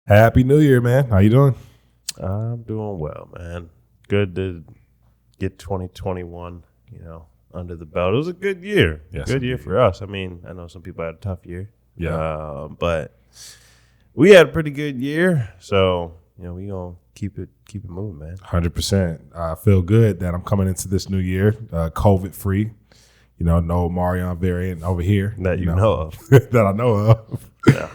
Happy New Year, man. How you doing? I'm doing well, man. Good to get 2021, under the belt. It was a good year. Yes, Good year indeed. for us. I mean, I know some people had a tough year. Yeah. But we had a pretty good year. So, we gonna keep it moving, man. 100%. I feel good that I'm coming into this new year, COVID free. No Marion variant over here. That you know of. that I know of. Yeah.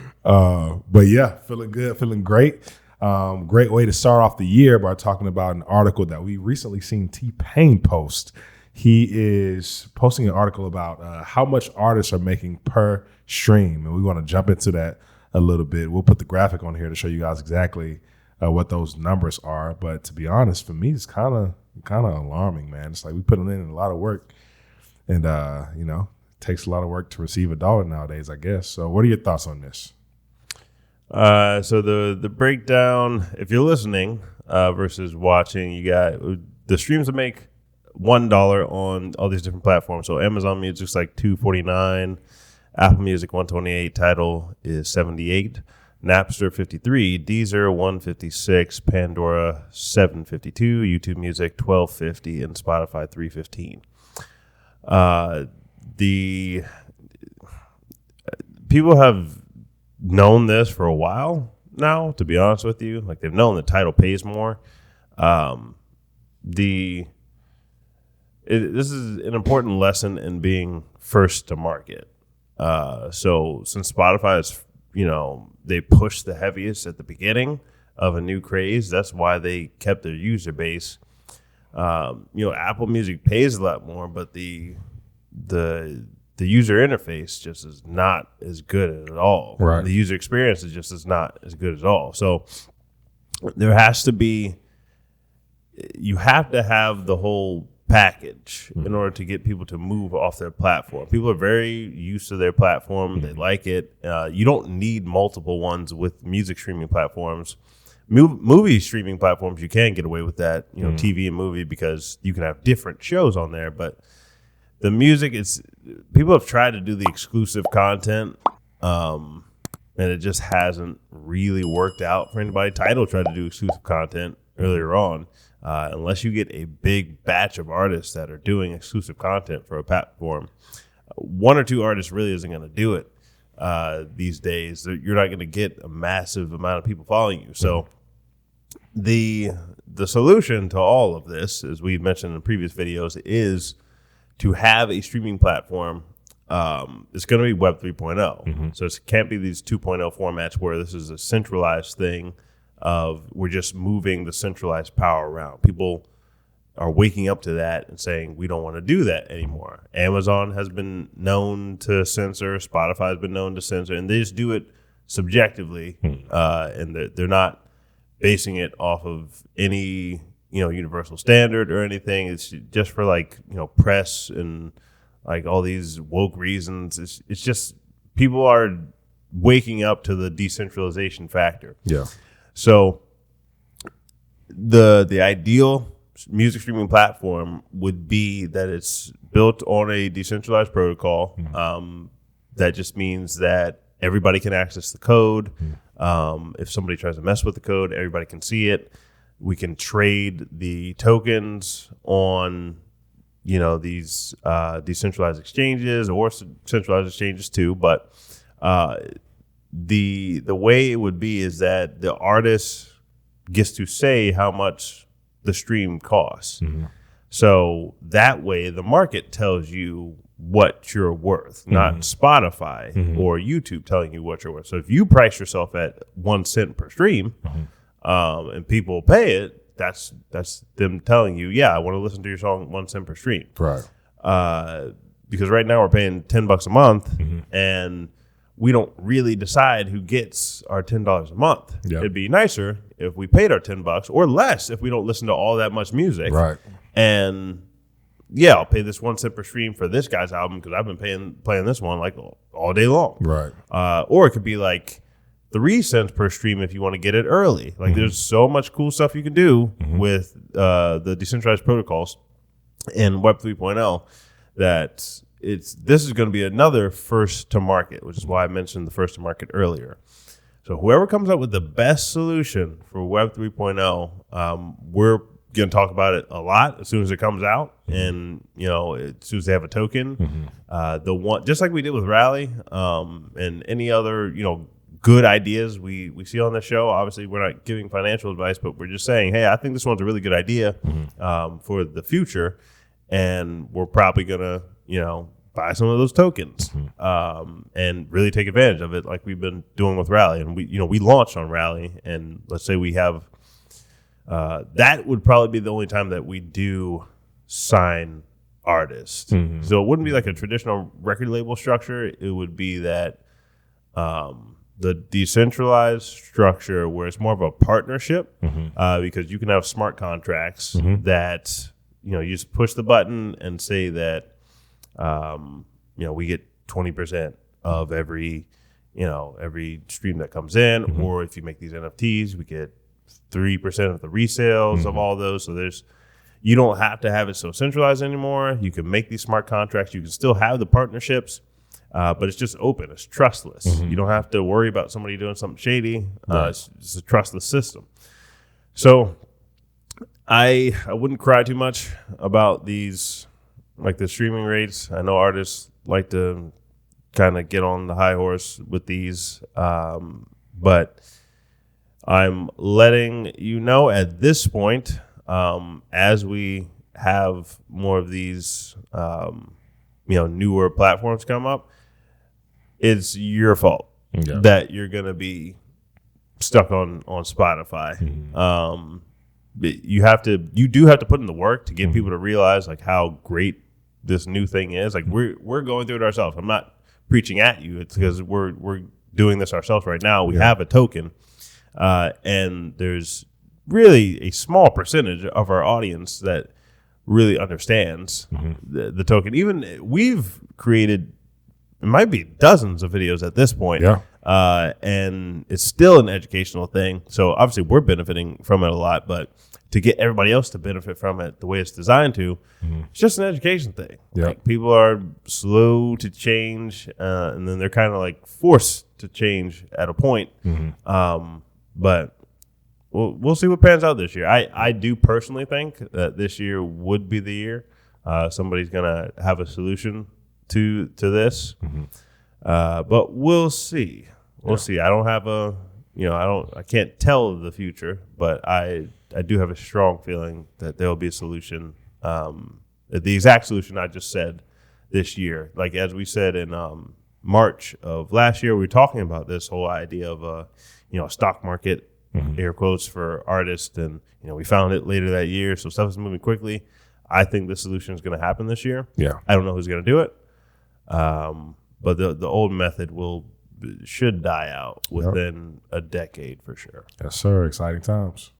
But yeah, feeling good, feeling great. Great way to start off the year by talking about an article that we recently seen T-Pain post. He is posting an article about how much artists are making per stream. And we want to jump into that a little bit. We'll put the graphic on here to show you guys exactly what those numbers are. But to be honest, for me, it's kind of alarming, man. It's like we put in a lot of work. And, it takes a lot of work to receive $1 nowadays, I guess. So what are your thoughts on this? So the breakdown, if you're listening versus watching, you got the streams that make $1 on all these different platforms. So Amazon Music's like $2.49, Apple Music $128, Tidal is $78, Napster $53, Deezer $156, Pandora $7.52, YouTube Music $12.50, and Spotify $3.15. The people have known this for a while now, to be honest with you. Like, they've known that Tidal pays more. This is an important lesson in being first to market. So since Spotify is, they push the heaviest at the beginning of a new craze, that's why they kept their user base. Apple Music pays a lot more, but the user interface just is not as good at all. Right. The user experience is not as good at all. So there has to be, you have to have the whole package in order to get people to move off their platform. People are very used to their platform. They like it. You don't need multiple ones with music streaming platforms. Movie streaming platforms, you can get away with that, TV and movie, because you can have different shows on there. But the music, people have tried to do the exclusive content, and it just hasn't really worked out for anybody. Tidal tried to do exclusive content earlier on. Unless you get a big batch of artists that are doing exclusive content for a platform, one or two artists really isn't going to do it these days. You're not going to get a massive amount of people following you. So the solution to all of this, as we've mentioned in previous videos, is to have a streaming platform. It's going to be Web 3.0. So it can't be these 2.0 formats where this is a centralized thing of we're just moving the centralized power around. People are waking up to that and saying, we don't want to do that anymore. Amazon has been known to censor. Spotify has been known to censor. And they just do it subjectively. And they're not basing it off of any universal standard or anything. It's just for press and all these woke reasons. It's just people are waking up to the decentralization factor. Yeah. So the ideal music streaming platform would be that it's built on a decentralized protocol. That just means that everybody can access the code. If somebody tries to mess with the code, everybody can see it. We can trade the tokens on, these decentralized exchanges or centralized exchanges too. But the way it would be is that the artist gets to say how much the stream costs. So that way the market tells you what you're worth, not Spotify or YouTube telling you what you're worth. So if you price yourself at 1 cent per stream, and people pay it, that's them telling you, yeah, I want to listen to your song 1 cent per stream. Right. Because right now we're paying $10 a month, and we don't really decide who gets our $10 a month. Yep. It'd be nicer if we paid our $10 or less if we don't listen to all that much music. Right. And yeah, I'll pay this 1 cent per stream for this guy's album because I've been playing this one all day long. Right. Or it could be 3 cents per stream if you want to get it early. There's so much cool stuff you can do with the decentralized protocols and Web 3.0 that this is going to be another first to market, which is why I mentioned the first to market earlier. So whoever comes up with the best solution for Web 3.0, we're going to talk about it a lot as soon as it comes out, and as soon as they have a token, the one just like we did with Rally, and any other good ideas we see on the show. Obviously, we're not giving financial advice, but we're just saying, hey, I think this one's a really good idea for the future, and we're probably gonna buy some of those tokens and really take advantage of it, like we've been doing with Rally. And we launched on Rally, and let's say we have that would probably be the only time that we do sign artists. So it wouldn't be like a traditional record label structure. It would be that the decentralized structure where it's more of a partnership, because you can have smart contracts that you just push the button and say that we get 20% of every stream that comes in, or if you make these NFTs, we get 3% of the resales of all those. So you don't have to have it so centralized anymore. You can make these smart contracts. You can still have the partnerships, but it's just open. It's trustless. You don't have to worry about somebody doing something shady. It's a trustless system. So I wouldn't cry too much about these, like the streaming rates. I know artists like to kind of get on the high horse with these, but I'm letting you know at this point, as we have more of these, newer platforms come up, it's your fault that you're going to be stuck on Spotify. You do have to put in the work to get people to realize like how great this new thing is. Like we're going through it ourselves. I'm not preaching at you. It's because we're doing this ourselves right now. We have a token, and there's really a small percentage of our audience that really understands the token. Even we've created, it might be dozens of videos at this point. And it's still an educational thing. So obviously we're benefiting from it a lot, but to get everybody else to benefit from it the way it's designed to, it's just an education thing. Like people are slow to change, and then they're kind of like forced to change at a point. But we'll see what pans out this year. I do personally think that this year would be the year somebody's gonna have a solution to this. But we'll see. We'll see. I don't have I can't tell the future, but I do have a strong feeling that there will be a solution, the exact solution I just said this year. Like as we said in March of last year, we were talking about this whole idea of a stock market, air quotes, for artists, and we found it later that year. So stuff is moving quickly. I think the solution is going to happen this year. I don't know who's going to do it, but the old method should die out within a decade for sure. Yes, sir. Exciting times.